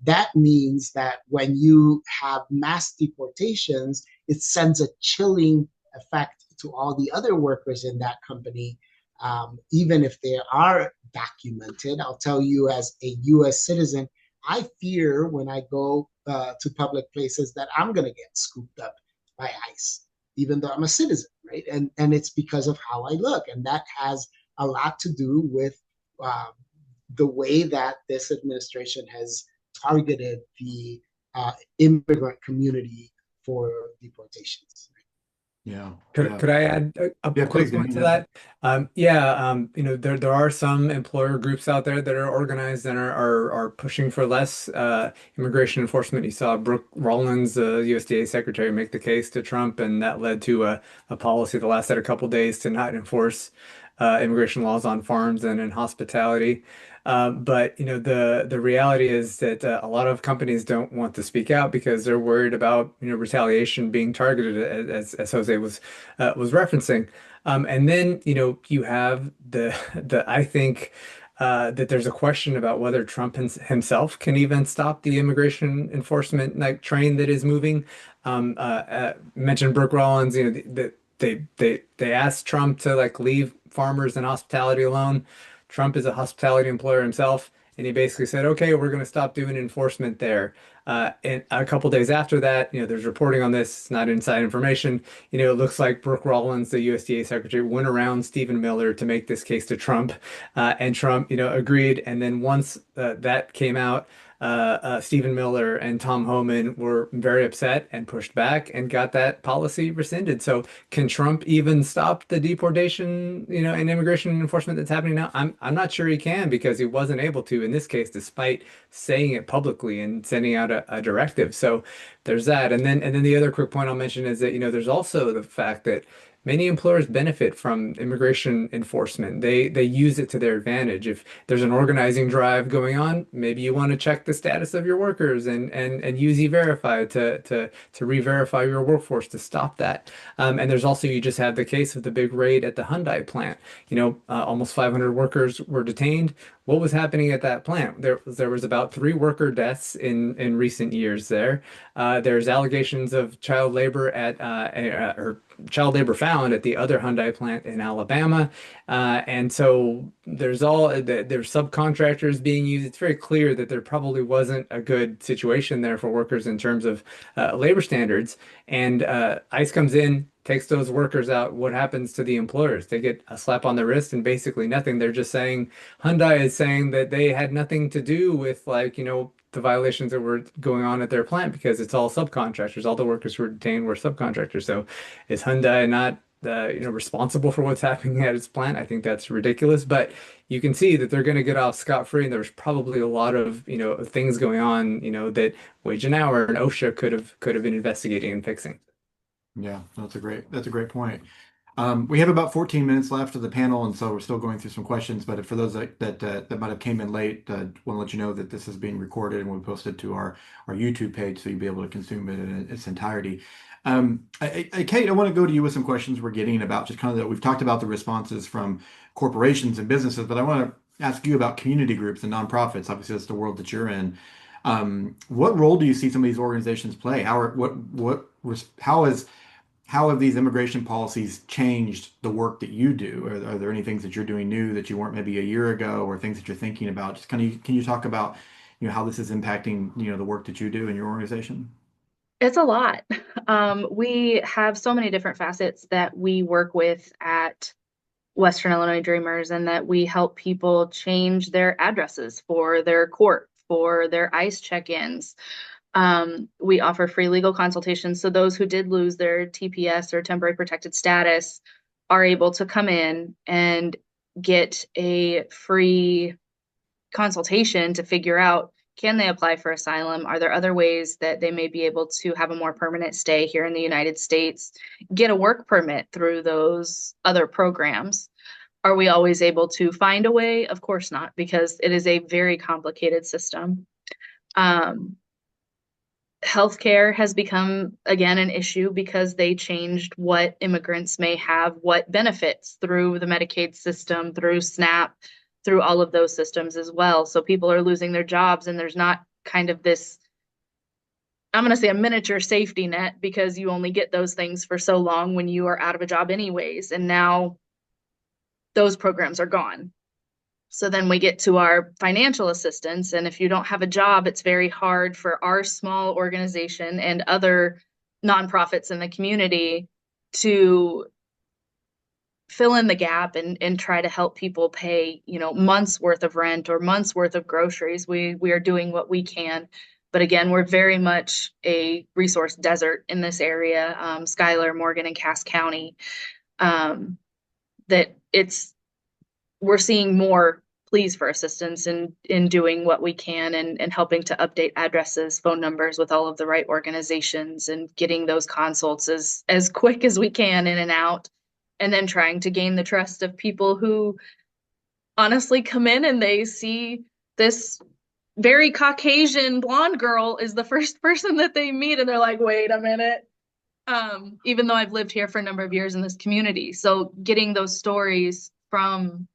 That means that when you have mass deportations, it sends a chilling effect to all the other workers in that company, even if they are documented. I'll tell you, as a US citizen, I fear when I go to public places that I'm going to get scooped up by ICE, even though I'm a citizen, right? And it's because of how I look. And that has a lot to do with the way that this administration has targeted the immigrant community for deportations. Yeah. Could I add a Yeah, please, quick Dan. point to Yeah. that? There are some employer groups out there that are organized and are pushing for less immigration enforcement. You saw Brooke Rollins, the USDA secretary, make the case to Trump, and that led to a policy that lasted a couple days to not enforce immigration laws on farms and in hospitality. But the reality is that a lot of companies don't want to speak out because they're worried about retaliation being targeted, as Jose was referencing. And then you have the I think that there's a question about whether Trump himself can even stop the immigration enforcement train that is moving. Mentioned Brooke Rollins, they asked Trump to leave farmers and hospitality alone. Trump is a hospitality employer himself, and he basically said, "Okay, we're going to stop doing enforcement there." And a couple days after that, there's reporting on this. It's not inside information. It looks like Brooke Rollins, the USDA secretary, went around Stephen Miller to make this case to Trump, and Trump, agreed. And then once that came out, Stephen Miller and Tom Homan were very upset and pushed back and got that policy rescinded. So can Trump even stop the deportation, and immigration enforcement that's happening now? I'm not sure he can because he wasn't able to in this case, despite saying it publicly and sending out a directive. So there's that. And then the other quick point I'll mention is that, there's also the fact that many employers benefit from immigration enforcement. They use it to their advantage. If there's an organizing drive going on, maybe you want to check the status of your workers and use E-Verify to re-verify your workforce to stop that. And there's also, you just had the case of the big raid at the Hyundai plant. Almost 500 workers were detained. What was happening at that plant? There was about 3 worker deaths in recent years there. There's allegations of child labor or child labor found at the other Hyundai plant in Alabama. And so there's subcontractors being used. It's very clear that there probably wasn't a good situation there for workers in terms of labor standards. And ICE comes in, takes those workers out. What happens to the employers? They get a slap on the wrist and basically nothing. They're just saying, Hyundai is saying that they had nothing to do with the violations that were going on at their plant because it's all subcontractors. All the workers who were detained were subcontractors. So is Hyundai not responsible for what's happening at its plant? I think that's ridiculous, but you can see that they're going to get off scot-free, and there's probably a lot of things going on that Wage and Hour and OSHA could have been investigating and fixing. Yeah, that's a great point. We have about 14 minutes left of the panel, and so we're still going through some questions. But for those that might have came in late, want to let you know that this is being recorded and we posted to our YouTube page, so you'll be able to consume it in its entirety. Kate, I want to go to you with some questions we're getting about just kind of that. We've talked about the responses from corporations and businesses, but I want to ask you about community groups and nonprofits. Obviously, that's the world that you're in. What role do you see some of these organizations play? How have these immigration policies changed the work that you do? Are there any things that you're doing new that you weren't maybe a year ago, or things that you're thinking about? Just can you talk about, how this is impacting, the work that you do in your organization? It's a lot. We have so many different facets that we work with at Western Illinois Dreamers, and that we help people change their addresses for their court, for their ICE check-ins. We offer free legal consultations. So those who did lose their TPS or temporary protected status are able to come in and get a free consultation to figure out, can they apply for asylum? Are there other ways that they may be able to have a more permanent stay here in the United States? Get a work permit through those other programs. Are we always able to find a way? Of course not, because it is a very complicated system. Healthcare has become, again, an issue because they changed what immigrants may have, what benefits through the Medicaid system, through SNAP, through all of those systems as well. So people are losing their jobs, and there's not kind of this, I'm going to say, a miniature safety net, because you only get those things for so long when you are out of a job anyways. And now those programs are gone. So then we get to our financial assistance. And if you don't have a job, it's very hard for our small organization and other nonprofits in the community to fill in the gap and try to help people pay, months worth of rent or months worth of groceries. We are doing what we can. But again, we're very much a resource desert in this area, Schuyler, Morgan, and Cass County, that we're seeing more pleas for assistance in doing what we can and helping to update addresses, phone numbers with all of the right organizations, and getting those consults as quick as we can in and out, and then trying to gain the trust of people who honestly come in and they see this very Caucasian blonde girl is the first person that they meet, and they're like, wait a minute. Even though I've lived here for a number of years in this community. So getting those stories from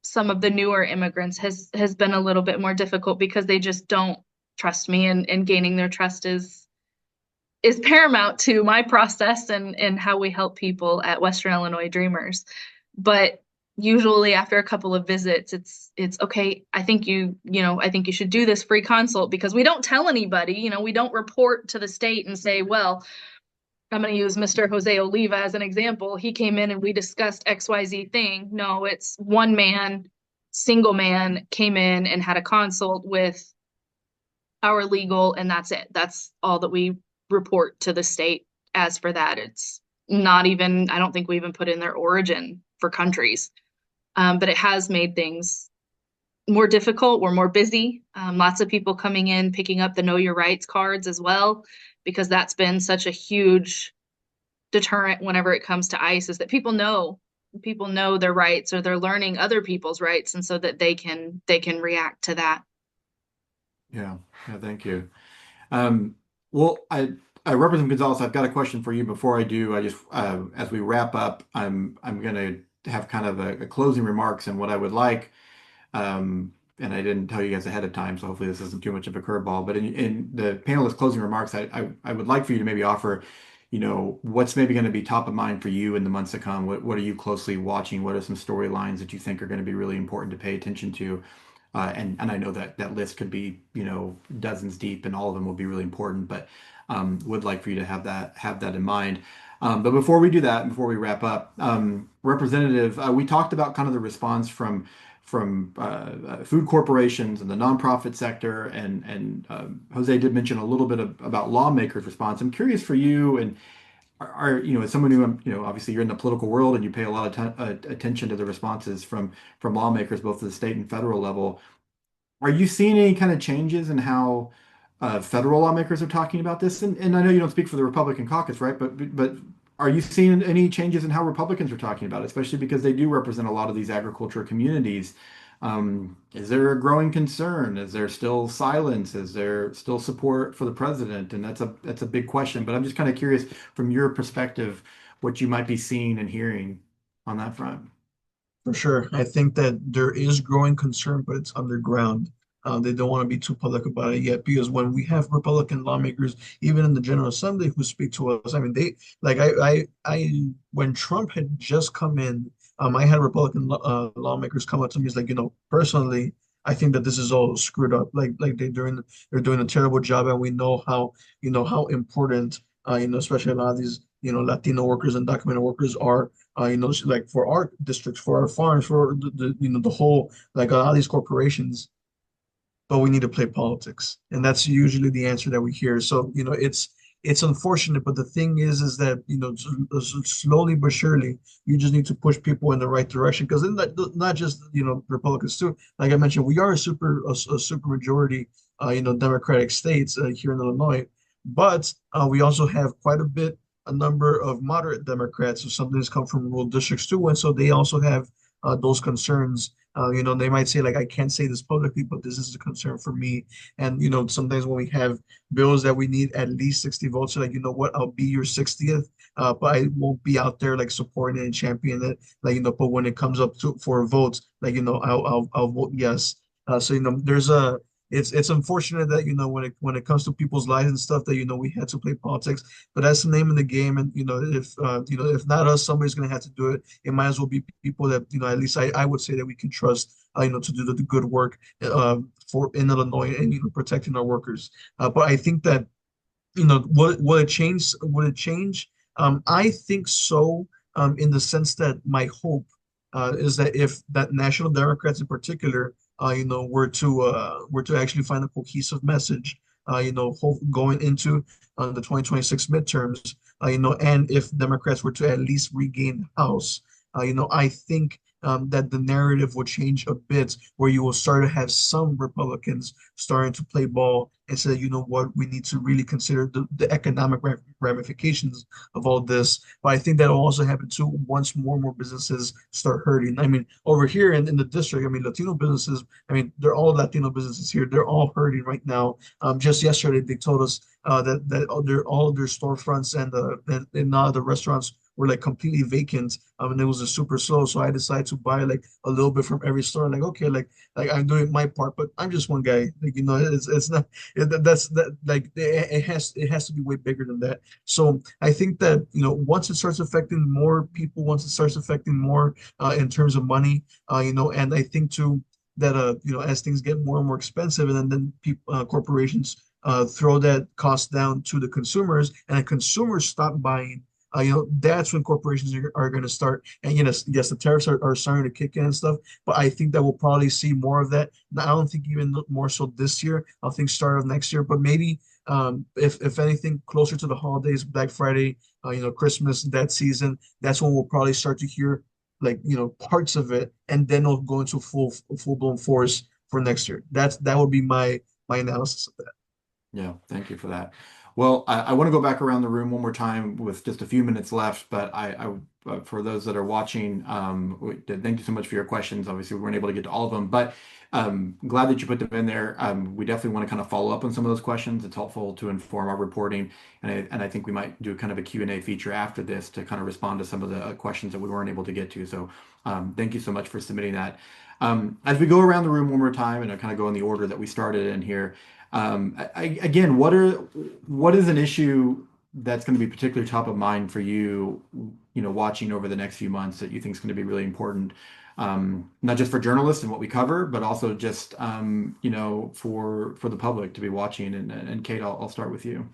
some of the newer immigrants has been a little bit more difficult, because they just don't trust me, and gaining their trust is paramount to my process and how we help people at Western Illinois Dreamers. But usually after a couple of visits, it's okay. I think you should do this free consult, because we don't tell anybody, we don't report to the state and say, well, I'm going to use Mr. Jose Oliva as an example. He came in and we discussed XYZ thing. No, it's one man, single man, came in and had a consult with our legal, and that's it. That's all that we report to the state. As for that, it's not even, I don't think we even put in their origin for countries. But it has made things more difficult. We're more busy. Lots of people coming in, picking up the Know Your Rights cards as well, because that's been such a huge deterrent whenever it comes to ICE, is that people know their rights, or they're learning other people's rights, and so that they can react to that. Yeah, yeah, thank you. Um, well, Representative Gonzalez, I've got a question for you. Before I do, I just as we wrap up, I'm going to have kind of a closing remarks, and what I would like. And I didn't tell you guys ahead of time, so hopefully this isn't too much of a curveball. But in the panelist closing remarks, I would like for you to maybe offer, what's maybe going to be top of mind for you in the months to come. What are you closely watching? What are some storylines that you think are going to be really important to pay attention to? And I know that that list could be, dozens deep, and all of them will be really important. But would like for you to have that in mind. But before we do that, before we wrap up, Representative, we talked about kind of the response from food corporations and the nonprofit sector, and Jose did mention a little bit about lawmakers' response. I'm curious for you, and as someone who, obviously you're in the political world and you pay a lot of attention to the responses from lawmakers, both at the state and federal level. Are you seeing any kind of changes in how federal lawmakers are talking about this? And I know you don't speak for the Republican caucus, right? But are you seeing any changes in how Republicans are talking about it, especially because they do represent a lot of these agriculture communities? Is there a growing concern? Is there still silence? Is there still support for the president? And that's a big question. But I'm just kind of curious from your perspective what you might be seeing and hearing on that front. For sure. I think that there is growing concern, but it's underground. They don't want to be too public about it yet, because when we have Republican lawmakers, even in the General Assembly, who speak to us, I mean, like when Trump had just come in, I had Republican lawmakers come up to me. It's like, personally, I think that this is all screwed up. Like they're doing a terrible job, and we know how important, especially a lot of these, Latino workers and documented workers are, like for our districts, for our farms, for the whole, like a lot of these corporations, but we need to play politics. And that's usually the answer that we hear. So, it's unfortunate, but the thing is that, slowly but surely, you just need to push people in the right direction. Because not just, Republicans too. Like I mentioned, we are a super majority, Democratic states here in Illinois, but we also have quite a number of moderate Democrats, so some things come from rural districts too, and so they also have those concerns. They might say, like, I can't say this publicly, but this is a concern for me. And sometimes when we have bills that we need at least 60 votes, so like, you know what, I'll be your 60th, but I won't be out there like supporting it and championing it. Like, but when it comes up to for a vote, like, I'll vote yes. So there's a it's unfortunate that when it comes to people's lives and stuff, that we had to play politics, but that's the name of the game. And if not us, somebody's gonna have to do it. It might as well be people that at least I would say that we can trust, to do the good work for in Illinois, and protecting our workers. But I think that will it change? Would it change? I think so. In the sense that my hope is that if that National Democrats in particular, were to actually find a cohesive message, going into the 2026 midterms, and if Democrats were to at least regain the House, I think that the narrative will change a bit, where you will start to have some Republicans starting to play ball and say, you know what, we need to really consider the economic ramifications of all this. But I think that will also happen too once more and more businesses start hurting. I mean, over here in the district, I mean, Latino businesses, I mean, they're all Latino businesses here. They're all hurting right now. Just yesterday, they told us that all their storefronts and now the restaurants were like completely vacant. And it was a super slow. So I decided to buy like a little bit from every store. Like, okay, like I'm doing my part, but I'm just one guy. Like, it's not that's that like it has to be way bigger than that. So I think that once it starts affecting more people, once it starts affecting more in terms of money, and I think too that as things get more and more expensive, and then people corporations throw that cost down to the consumers, and the consumers stop buying that's when corporations are going to start. And yes, the tariffs are starting to kick in and stuff, but I think that we'll probably see more of that. I don't think even more so this year. I think start of next year, but maybe if anything, closer to the holidays, Black Friday, Christmas, that season, that's when we'll probably start to hear like parts of it, and then it'll go into full blown force for next year. That would be my analysis of that. Yeah, thank you for that. Well, I want to go back around the room one more time with just a few minutes left, but for those that are watching, thank you so much for your questions. Obviously, we weren't able to get to all of them, but glad that you put them in there. We definitely want to kind of follow up on some of those questions. It's helpful to inform our reporting, and I think we might do kind of a Q&A feature after this to kind of respond to some of the questions that we weren't able to get to. So thank you so much for submitting that. As we go around the room one more time, and I kind of go in the order that we started in here. Again, what is an issue that's going to be particularly top of mind for you, watching over the next few months that you think is going to be really important, not just for journalists and what we cover, but also just for the public to be watching. And Kate, I'll start with you.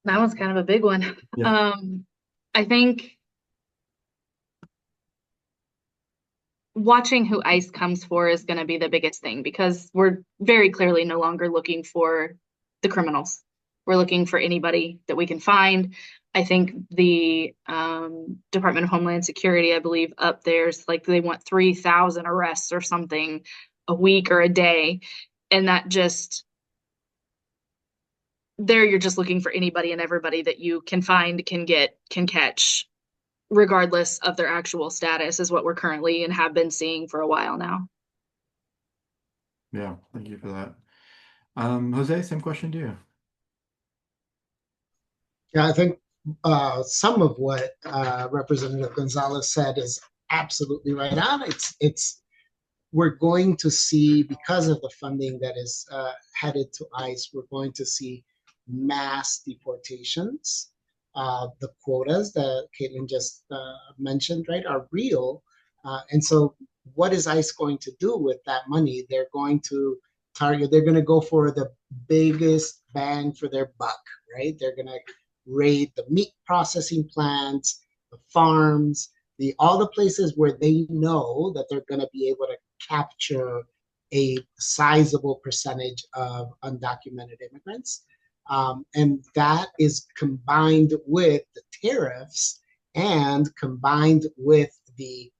That one's kind of a big one. Yeah. I think watching who ICE comes for is going to be the biggest thing, because we're very clearly no longer looking for the criminals. We're looking for anybody that we can find. I think the Department of Homeland Security, I believe, up there's like they want 3,000 arrests or something a week or a day. And that just, there you're just looking for anybody and everybody that you can find, can get, can catch, regardless of their actual status, is what we're currently and have been seeing for a while now. Yeah, thank you for that. Jose, same question to you. Yeah, I think some of what Representative Gonzalez said is absolutely right on. It's we're going to see, because of the funding that is headed to ICE, we're going to see mass deportations. The quotas that Caitlin just mentioned, right, are real. And so what is ICE going to do with that money? They're going to they're going to go for the biggest bang for their buck, right? They're going to raid the meat processing plants, the farms, all the places where they know that they're going to be able to capture a sizable percentage of undocumented immigrants. And that is combined with the tariffs and combined with the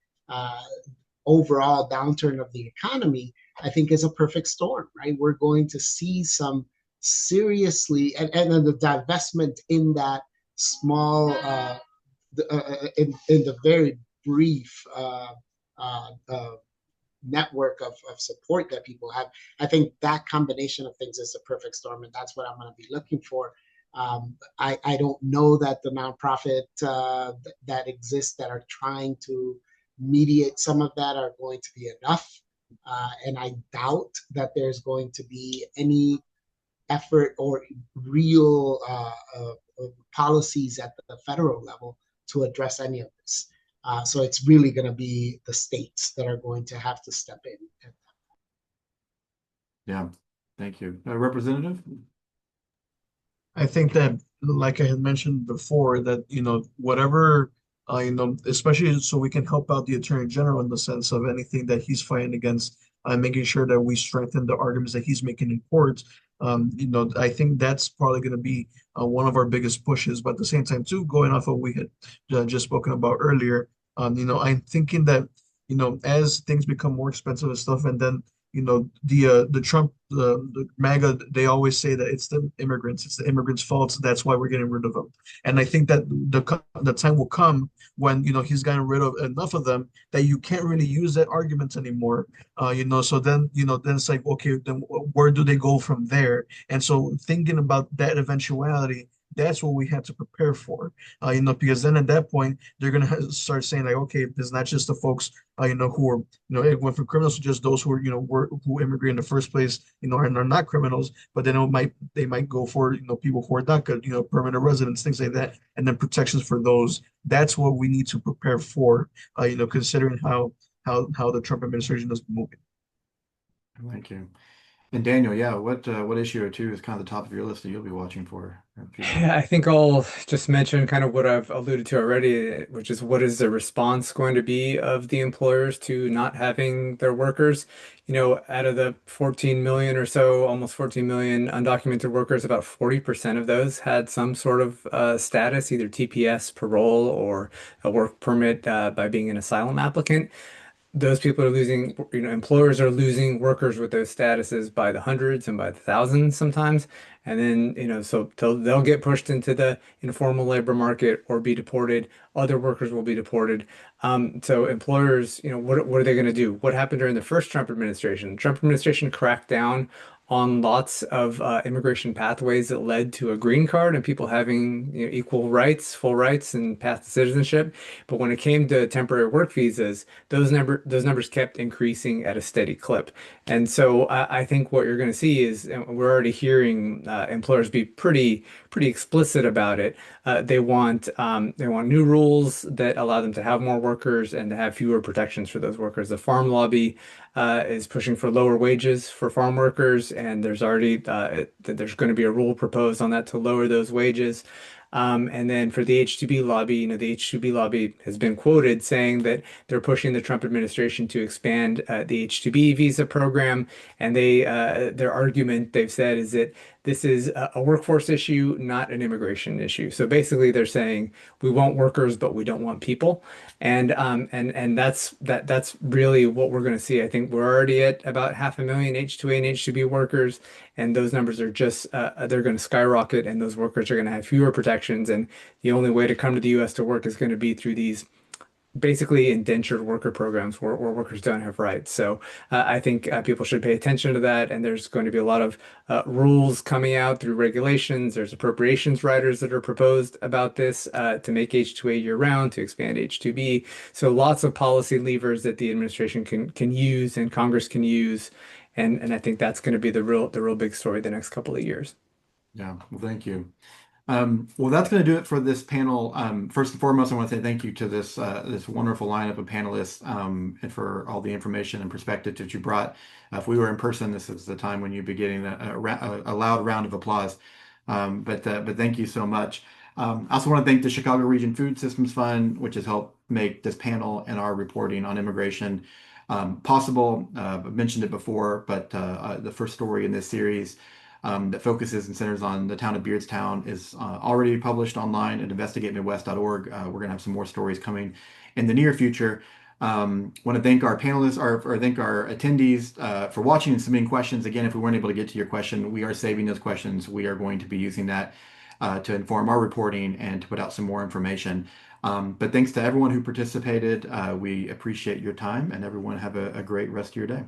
overall downturn of the economy, I think is a perfect storm, right? We're going to see some seriously, and the divestment in that small, in the very brief network of support that people have. I think that combination of things is a perfect storm, and that's what I'm going to be looking for. I don't know that the nonprofit that exists that are trying to mediate some of that are going to be enough. And I doubt that there's going to be any effort or real policies at the federal level to address any of this. So it's really going to be the states that are going to have to step in. Yeah, thank you. Representative? I think that, like I had mentioned before, that whatever especially so we can help out the Attorney General in the sense of anything that he's fighting against, making sure that we strengthen the arguments that he's making in court. I think that's probably going to be one of our biggest pushes. But at the same time, too, going off of what we had just spoken about earlier, I'm thinking that as things become more expensive and stuff, and then the Trump, the MAGA, they always say that it's the immigrants' fault. That's why we're getting rid of them. And I think that the time will come when he's gotten rid of enough of them that you can't really use that argument anymore. So then it's like, okay, then where do they go from there? And so thinking about that eventuality, that's what we had to prepare for, because then at that point they're gonna start saying like, okay, it's not just the folks, who are, it went from criminals to just those who who immigrate in the first place, and are not criminals, but then they might go for people who are DACA, permanent residents, things like that, and then protections for those. That's what we need to prepare for, considering how the Trump administration is moving. Thank you. And Daniel, yeah, what issue or two is kind of the top of your list that you'll be watching for in the future? Yeah, I think I'll just mention kind of what I've alluded to already, which is what is the response going to be of the employers to not having their workers? Out of the 14 million or so, almost 14 million undocumented workers, about 40% of those had some sort of status, either TPS, parole, or a work permit by being an asylum applicant. Those people are losing, employers are losing workers with those statuses by the hundreds and by the thousands sometimes. And then, so they'll get pushed into the informal labor market or be deported. Other workers will be deported. So employers, what are they going to do? What happened during the first Trump administration? Trump administration cracked down on lots of immigration pathways that led to a green card and people having, equal rights, full rights, and path to citizenship. But when it came to temporary work visas, those numbers kept increasing at a steady clip. And so I think what you're going to see is, and we're already hearing employers be pretty explicit about it. They want new rules that allow them to have more workers and to have fewer protections for those workers. The farm lobby is pushing for lower wages for farm workers, and there's going to be a rule proposed on that to lower those wages. And then for the H-2B lobby, the H-2B lobby has been quoted saying that they're pushing the Trump administration to expand the H-2B visa program. And their argument, they've said, is that this is a workforce issue, not an immigration issue. So basically, they're saying we want workers, but we don't want people. And that's really what we're going to see. I think we're already at about 500,000 H-2A and H-2B workers, and those numbers are just they're going to skyrocket, and those workers are going to have fewer protections. And the only way to come to the U.S. to work is going to be through these basically indentured worker programs where workers don't have rights. So I think people should pay attention to that. And there's going to be a lot of rules coming out through regulations. There's appropriations riders that are proposed about this to make H-2A year round, to expand H-2B. So lots of policy levers that the administration can use and Congress can use. And I think that's going to be the real big story the next couple of years. Yeah, well, thank you. Well, that's going to do it for this panel. First and foremost, I want to say thank you to this wonderful lineup of panelists, and for all the information and perspective that you brought. If we were in person, this is the time when you'd be getting a loud round of applause. But thank you so much. I also want to thank the Chicago Region Food Systems Fund, which has helped make this panel and our reporting on immigration possible. I've mentioned it before, but the first story in this series that focuses and centers on the town of Beardstown is already published online at investigatemidwest.org. We're going to have some more stories coming in the near future. Want to thank our panelists or thank our attendees for watching and submitting questions. Again, if we weren't able to get to your question, we are saving those questions. We are going to be using that to inform our reporting and to put out some more information. But thanks to everyone who participated. We appreciate your time, and everyone have a great rest of your day.